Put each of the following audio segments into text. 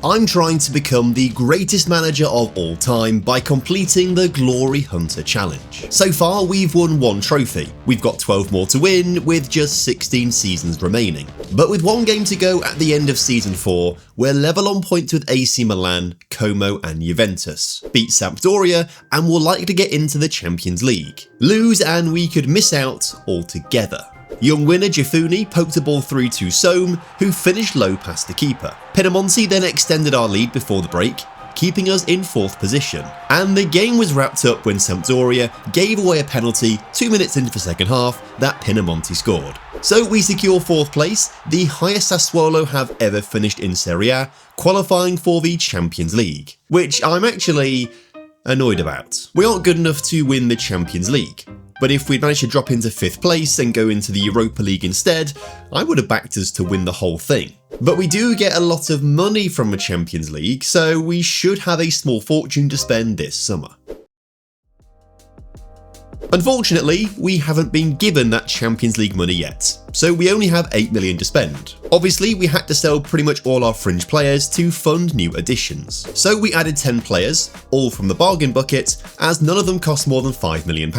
I'm trying to become the greatest manager of all time by completing the Glory Hunter Challenge. So far, we've won 1 trophy. We've got 12 more to win, with just 16 seasons remaining. But with 1 game to go at the end of Season 4, we're level on points with AC Milan, Como and Juventus. Beat Sampdoria, and we're likely to get into the Champions League. Lose and we could miss out altogether. Young winner Gifuni poked a ball through to Soam, who finished low past the keeper. Pinamonti then extended our lead before the break, keeping us in 4th position. And the game was wrapped up when Sampdoria gave away a penalty 2 minutes into the second half that Pinamonti scored. So we secure 4th place, the highest Sassuolo have ever finished in Serie A, qualifying for the Champions League, which I'm actually annoyed about. We aren't good enough to win the Champions League. But if we'd managed to drop into 5th place and go into the Europa League instead, I would have backed us to win the whole thing. But we do get a lot of money from the Champions League, so we should have a small fortune to spend this summer. Unfortunately, we haven't been given that Champions League money yet, so we only have 8 million to spend. Obviously, we had to sell pretty much all our fringe players to fund new additions. So we added 10 players, all from the bargain bucket, as none of them cost more than £5 million.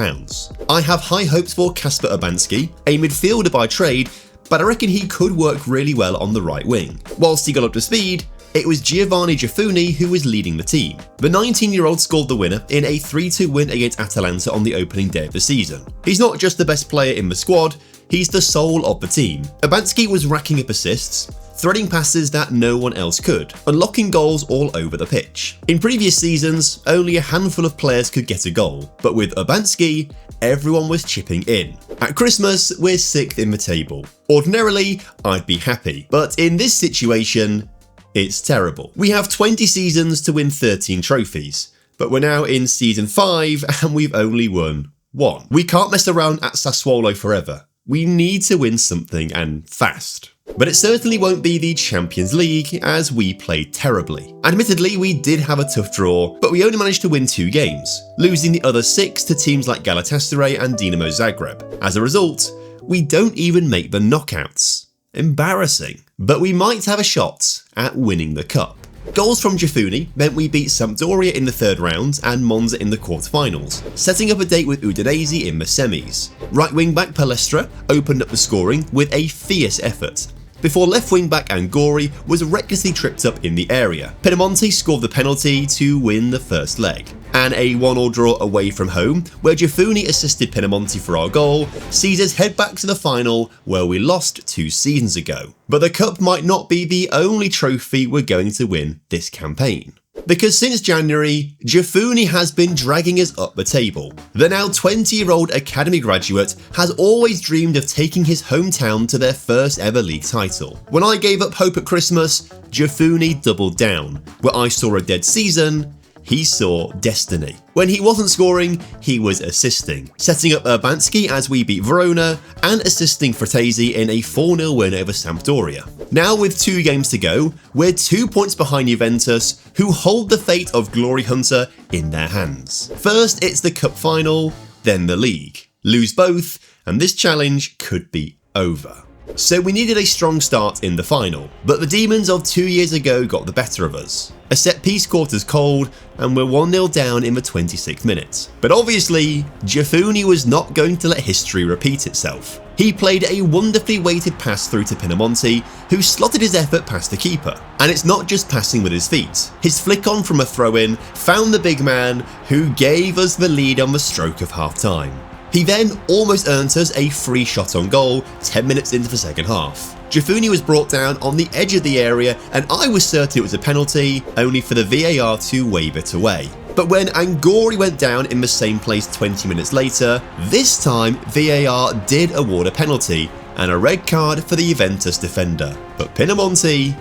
I have high hopes for Kasper Urbanski, a midfielder by trade, but I reckon he could work really well on the right wing. Whilst he got up to speed, it was Giovanni Gifuni who was leading the team. The 19-year-old scored the winner in a 3-2 win against Atalanta on the opening day of the season. He's not just the best player in the squad, he's the soul of the team. Urbanski was racking up assists, threading passes that no one else could, unlocking goals all over the pitch. In previous seasons, only a handful of players could get a goal, but with Urbanski, everyone was chipping in. At Christmas, we're 6th in the table. Ordinarily, I'd be happy, but in this situation, it's terrible. We have 20 seasons to win 13 trophies, but we're now in Season 5 and we've only won 1. We can't mess around at Sassuolo forever. We need to win something, and fast. But it certainly won't be the Champions League, as we played terribly. Admittedly, we did have a tough draw, but we only managed to win 2 games, losing the other 6 to teams like Galatasaray and Dinamo Zagreb. As a result, we don't even make the knockouts. Embarrassing. But we might have a shot at winning the cup. Goals from Gifuni meant we beat Sampdoria in the 3rd round and Monza in the quarterfinals, setting up a date with Udinese in the semis. Right wing back Palestra opened up the scoring with a fierce effort, before left wing back Angori was recklessly tripped up in the area. Pinamonti scored the penalty to win the first leg. And a 1-1 draw away from home, where Gifuni assisted Pinamonti for our goal, sees us head back to the final where we lost 2 seasons ago. But the cup might not be the only trophy we're going to win this campaign. Because since January, Gifuni has been dragging us up the table. The now 20-year-old academy graduate has always dreamed of taking his hometown to their first ever league title. When I gave up hope at Christmas, Gifuni doubled down. Where I saw a dead season, he saw destiny. When he wasn't scoring, he was assisting, setting up Urbanski as we beat Verona, and assisting Fratesi in a 4-0 win over Sampdoria. Now with 2 games to go, we're 2 points behind Juventus, who hold the fate of Glory Hunter in their hands. First, it's the cup final, then the league. Lose both, and this challenge could be over. So we needed a strong start in the final, but the demons of 2 years ago got the better of us. A set piece caught us cold, and we're 1-0 down in the 26th minute. But obviously, Gifuni was not going to let history repeat itself. He played a wonderfully weighted pass through to Pinamonti, who slotted his effort past the keeper. And it's not just passing with his feet. His flick on from a throw-in found the big man, who gave us the lead on the stroke of half-time. He then almost earned us a free shot on goal 10 minutes into the second half. Gifuni was brought down on the edge of the area, and I was certain it was a penalty, only for the VAR to wave it away. But when Angori went down in the same place 20 minutes later, this time VAR did award a penalty and a red card for the Juventus defender. But Pinamonti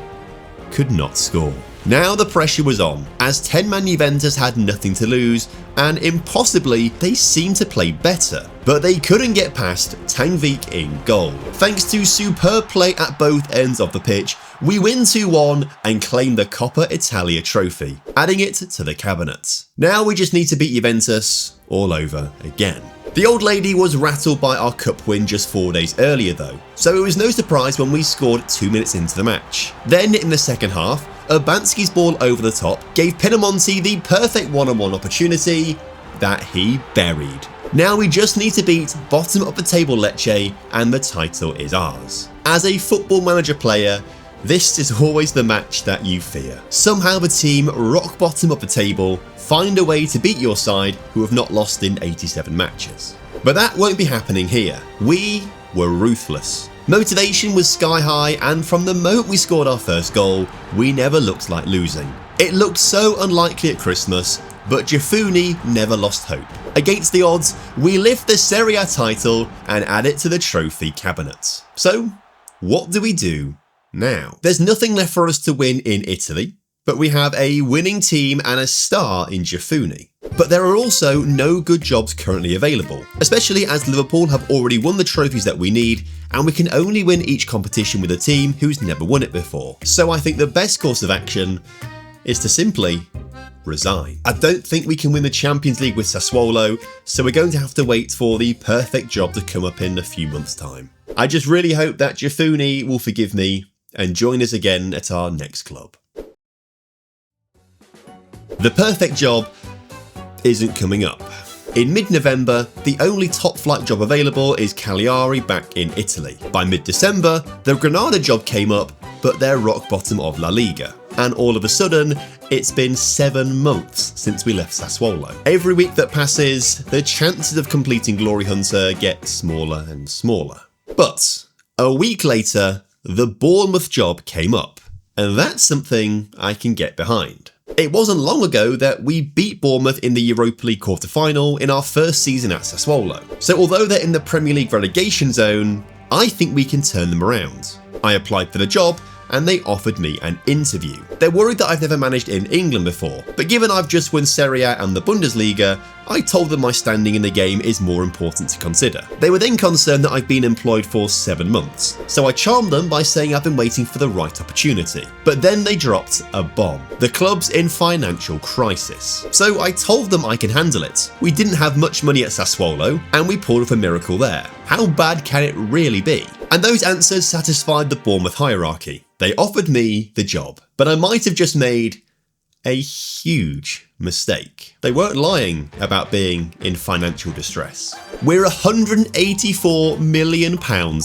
could not score. Now the pressure was on, as 10-man Juventus had nothing to lose, and impossibly they seemed to play better, but they couldn't get past Tangvik in goal. Thanks to superb play at both ends of the pitch, we win 2-1 and claim the Coppa Italia trophy, adding it to the cabinet. Now we just need to beat Juventus all over again. The old lady was rattled by our cup win just 4 days earlier though, so it was no surprise when we scored 2 minutes into the match. Then in the second half, Urbanski's ball over the top gave Pinamonti the perfect one-on-one opportunity that he buried. Now we just need to beat bottom of the table Lecce and the title is ours. As a Football Manager player, this is always the match that you fear. Somehow the team rock bottom of the table find a way to beat your side who have not lost in 87 matches. But that won't be happening here. We were ruthless. Motivation was sky high, and from the moment we scored our first goal, we never looked like losing. It looked so unlikely at Christmas, but Giuffuni never lost hope. Against the odds, we lift the Serie A title and add it to the trophy cabinet. So, what do we do now? There's nothing left for us to win in Italy, but we have a winning team and a star in Giuffuni. But there are also no good jobs currently available, especially as Liverpool have already won the trophies that we need, and we can only win each competition with a team who's never won it before. So I think the best course of action is to simply resign. I don't think we can win the Champions League with Sassuolo, so we're going to have to wait for the perfect job to come up in a few months' time. I just really hope that Giuffuni will forgive me and join us again at our next club. The perfect job isn't coming up. In mid-November, the only top-flight job available is Cagliari back in Italy. By mid-December, the Granada job came up, but they're rock bottom of La Liga. And all of a sudden, it's been 7 months since we left Sassuolo. Every week that passes, the chances of completing Glory Hunter get smaller and smaller. But a week later, the Bournemouth job came up, and that's something I can get behind. It wasn't long ago that we beat Bournemouth in the Europa League quarter-final in our first season at Sassuolo. So although they're in the Premier League relegation zone, I think we can turn them around. I applied for the job, and they offered me an interview. They're worried that I've never managed in England before, but given I've just won Serie A and the Bundesliga, I told them my standing in the game is more important to consider. They were then concerned that I've been employed for 7 months, so I charmed them by saying I've been waiting for the right opportunity. But then they dropped a bomb. The club's in financial crisis. So I told them I can handle it. We didn't have much money at Sassuolo, and we pulled off a miracle there. How bad can it really be? And those answers satisfied the Bournemouth hierarchy. They offered me the job, but I might have just made a huge mistake. They weren't lying about being in financial distress. We're £184 million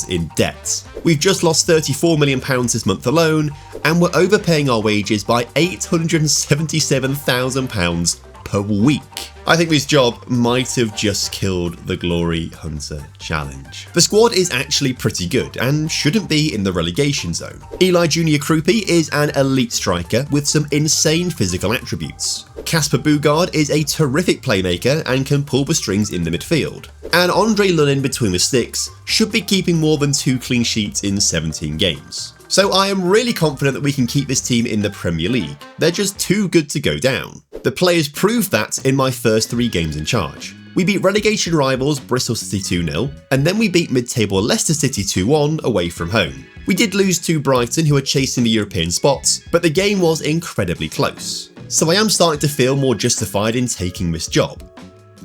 in debt. We've just lost £34 million this month alone, and we're overpaying our wages by £877,000 per week. I think this job might have just killed the Glory Hunter challenge. The squad is actually pretty good and shouldn't be in the relegation zone. Eli Junior Krupi is an elite striker with some insane physical attributes. Kasper Bugard is a terrific playmaker and can pull the strings in the midfield. And Andre Lunin between the sticks should be keeping more than 2 clean sheets in 17 games. So I am really confident that we can keep this team in the Premier League. They're just too good to go down. The players proved that in my first 3 games in charge. We beat relegation rivals Bristol City 2-0, and then we beat mid-table Leicester City 2-1 away from home. We did lose to Brighton, who are chasing the European spots, but the game was incredibly close. So I am starting to feel more justified in taking this job.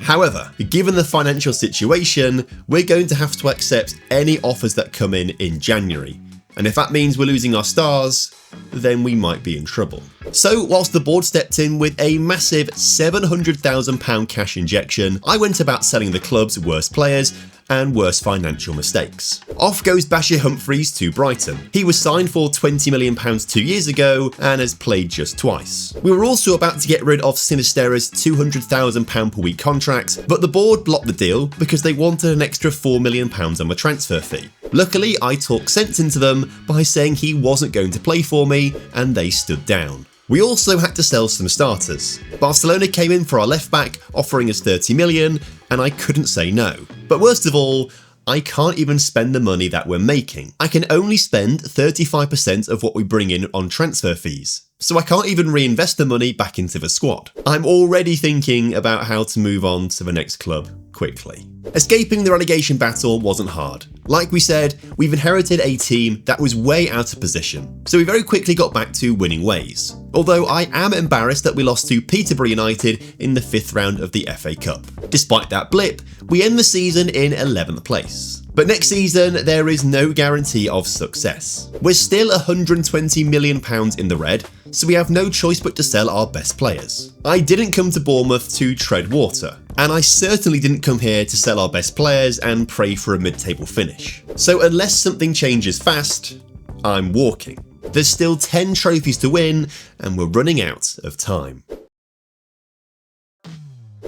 However, given the financial situation, we're going to have to accept any offers that come in January. And if that means we're losing our stars, then we might be in trouble. So whilst the board stepped in with a massive £700,000 cash injection, I went about selling the club's worst players and worst financial mistakes. Off goes Bashir Humphreys to Brighton. He was signed for £20 million 2 years ago and has played just twice. We were also about to get rid of Sinistera's £200,000 per week contract, but the board blocked the deal because they wanted an extra £4 million on the transfer fee. Luckily, I talked sense into them by saying he wasn't going to play for me, and they stood down. We also had to sell some starters. Barcelona came in for our left back, offering us 30 million, and I couldn't say no. But worst of all, I can't even spend the money that we're making. I can only spend 35% of what we bring in on transfer fees. So I can't even reinvest the money back into the squad. I'm already thinking about how to move on to the next club quickly. Escaping the relegation battle wasn't hard. Like we said, we've inherited a team that was way out of position, so we very quickly got back to winning ways. Although I am embarrassed that we lost to Peterborough United in the 5th round of the FA Cup. Despite that blip, we end the season in 11th place. But next season, there is no guarantee of success. We're still £120 million in the red, so we have no choice but to sell our best players. I didn't come to Bournemouth to tread water, and I certainly didn't come here to sell our best players and pray for a mid-table finish. So unless something changes fast, I'm walking. There's still 10 trophies to win, and we're running out of time.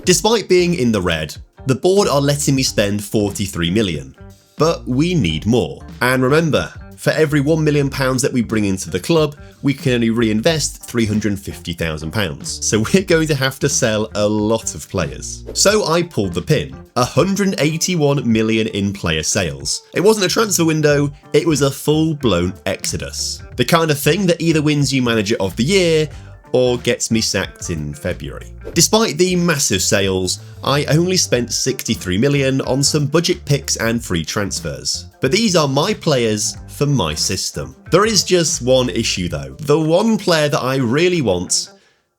Despite being in the red, the board are letting me spend 43 million. But we need more. And remember, for every £1 million that we bring into the club, we can only reinvest £350,000. So we're going to have to sell a lot of players. So I pulled the pin. 181 million in player sales. It wasn't a transfer window, it was a full-blown exodus. The kind of thing that either wins you Manager of the Year or gets me sacked in February. Despite the massive sales, I only spent 63 million on some budget picks and free transfers. But these are my players for my system. There is just one issue though. The one player that I really want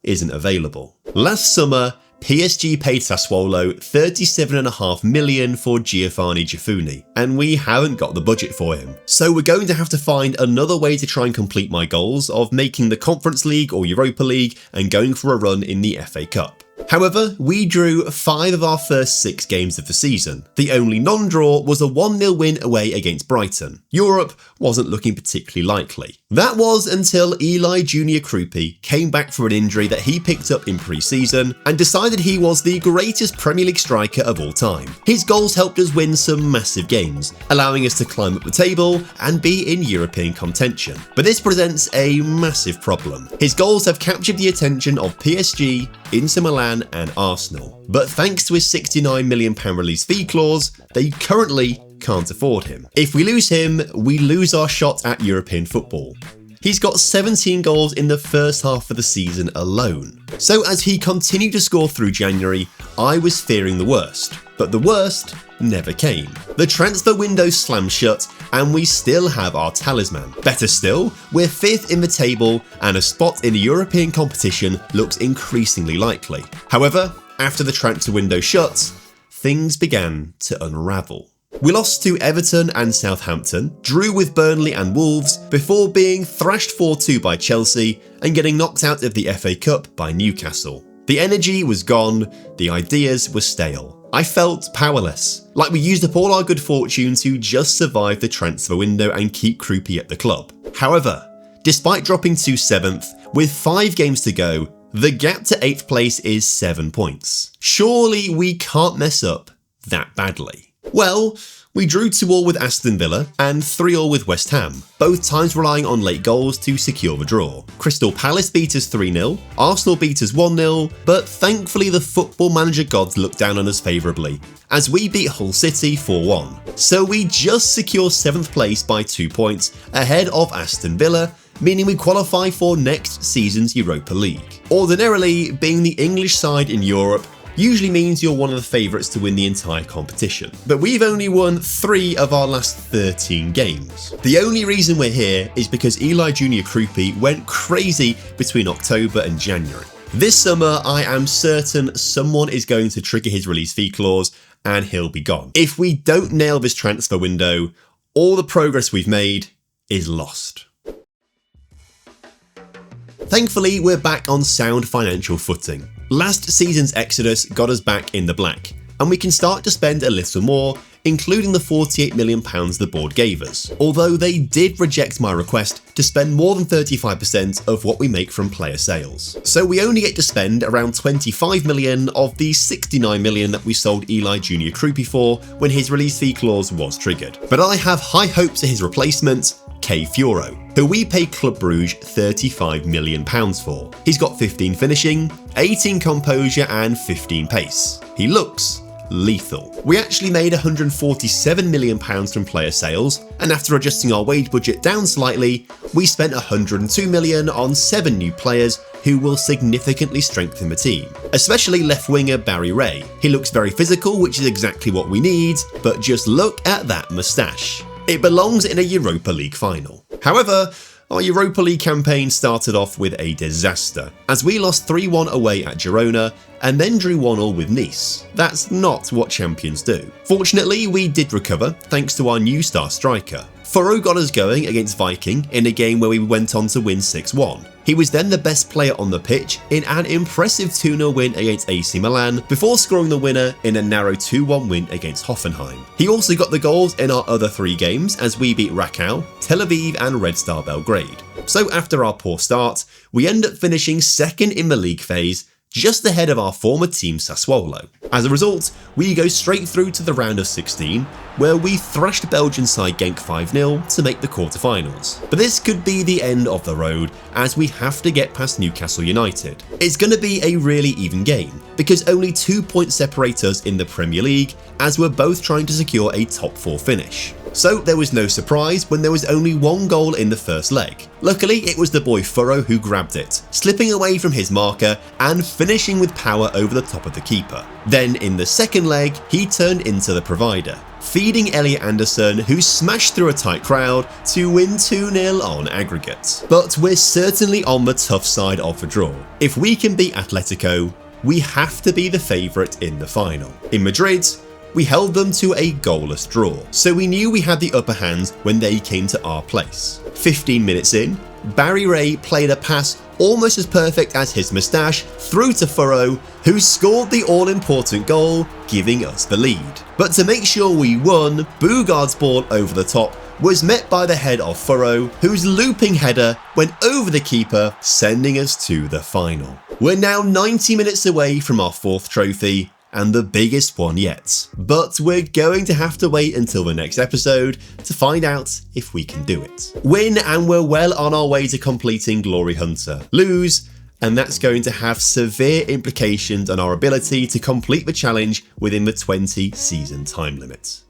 isn't available. Last summer, PSG paid Sassuolo 37.5 million for Giovanni Giafuni, and we haven't got the budget for him. So we're going to have to find another way to try and complete my goals of making the Conference League or Europa League and going for a run in the FA Cup. However, we drew 5 of our first 6 games of the season. The only non-draw was a 1-0 win away against Brighton. Europe wasn't looking particularly likely. That was until Eli Junior Krupi came back from an injury that he picked up in pre-season and decided he was the greatest Premier League striker of all time. His goals helped us win some massive games, allowing us to climb up the table and be in European contention. But this presents a massive problem. His goals have captured the attention of PSG, Inter Milan and Arsenal. But thanks to his £69 million release fee clause, they currently can't afford him. If we lose him, we lose our shot at European football. He's got 17 goals in the first half of the season alone. So as he continued to score through January, I was fearing the worst. But the worst never came. The transfer window slammed shut and we still have our talisman. Better still, we're 5th in the table and a spot in the European competition looks increasingly likely. However, after the transfer window shut, things began to unravel. We lost to Everton and Southampton, drew with Burnley and Wolves before being thrashed 4-2 by Chelsea and getting knocked out of the FA Cup by Newcastle. The energy was gone, the ideas were stale. I felt powerless, like we used up all our good fortune to just survive the transfer window and keep Krupi at the club. However, despite dropping to 7th, with 5 games to go, the gap to 8th place is 7 points. Surely we can't mess up that badly. Well, we drew 2-2 with Aston Villa and 3-3 with West Ham, both times relying on late goals to secure the draw. Crystal Palace beat us 3-0, Arsenal beat us 1-0, but thankfully the Football Manager gods looked down on us favourably, as we beat Hull City 4-1. So we just secure 7th place by 2 points ahead of Aston Villa, meaning we qualify for next season's Europa League. Ordinarily, being the English side in Europe usually means you're one of the favourites to win the entire competition. But we've only won 3 of our last 13 games. The only reason we're here is because Eli Junior Krupi went crazy between October and January. This summer, I am certain someone is going to trigger his release fee clause and he'll be gone. If we don't nail this transfer window, all the progress we've made is lost. Thankfully, we're back on sound financial footing. Last season's exodus got us back in the black, and we can start to spend a little more, including the £48 million the board gave us, although they did reject my request to spend more than 35% of what we make from player sales. So we only get to spend around 25 million of the 69 million that we sold Eli Junior Krupi for when his release fee clause was triggered. But I have high hopes for his replacement, K Fioro, who we paid Club Brugge £35 million for. He's got 15 finishing, 18 composure and 15 pace. He looks lethal. We actually made £147 million from player sales, and after adjusting our wage budget down slightly, we spent £102 million on 7 new players who will significantly strengthen the team, especially left winger Barry Ray. He looks very physical, which is exactly what we need, but just look at that moustache. It belongs in a Europa League final. However, Our Europa League campaign started off with a disaster, as we lost 3-1 away at Girona and then drew 1-1 with Nice. That's not what champions do. Fortunately, we did recover thanks to our new star striker. Furrow got us going against Viking in a game where we went on to win 6-1. He was then the best player on the pitch in an impressive 2-0 win against AC Milan before scoring the winner in a narrow 2-1 win against Hoffenheim. He also got the goals in our other 3 games as we beat Rakow, Tel Aviv and Red Star Belgrade. So after our poor start, we end up finishing second in the league phase, just ahead of our former team Sassuolo. As a result, we go straight through to the round of 16, where we thrashed Belgian side Genk 5-0 to make the quarterfinals. But this could be the end of the road, as we have to get past Newcastle United. It's going to be a really even game, because only 2 points separate us in the Premier League, as we're both trying to secure a top 4 finish. So there was no surprise when there was only 1 goal in the first leg. Luckily, it was the boy Furrow who grabbed it, slipping away from his marker and finishing with power over the top of the keeper. Then in the second leg, he turned into the provider, feeding Elliot Anderson, who smashed through a tight crowd to win 2-0 on aggregate. But we're certainly on the tough side of the draw. If we can beat Atletico, we have to be the favourite in the final. In Madrid, we held them to a goalless draw, so we knew we had the upper hand when they came to our place. 15 minutes in, Barry Ray played a pass almost as perfect as his moustache through to Furrow, who scored the all-important goal, giving us the lead. But to make sure we won, Bugard's ball over the top was met by the head of Furrow, whose looping header went over the keeper, sending us to the final. We're now 90 minutes away from our 4th trophy, and the biggest one yet. But we're going to have to wait until the next episode to find out if we can do it. Win and we're well on our way to completing Glory Hunter. Lose, and that's going to have severe implications on our ability to complete the challenge within the 20 season time limit.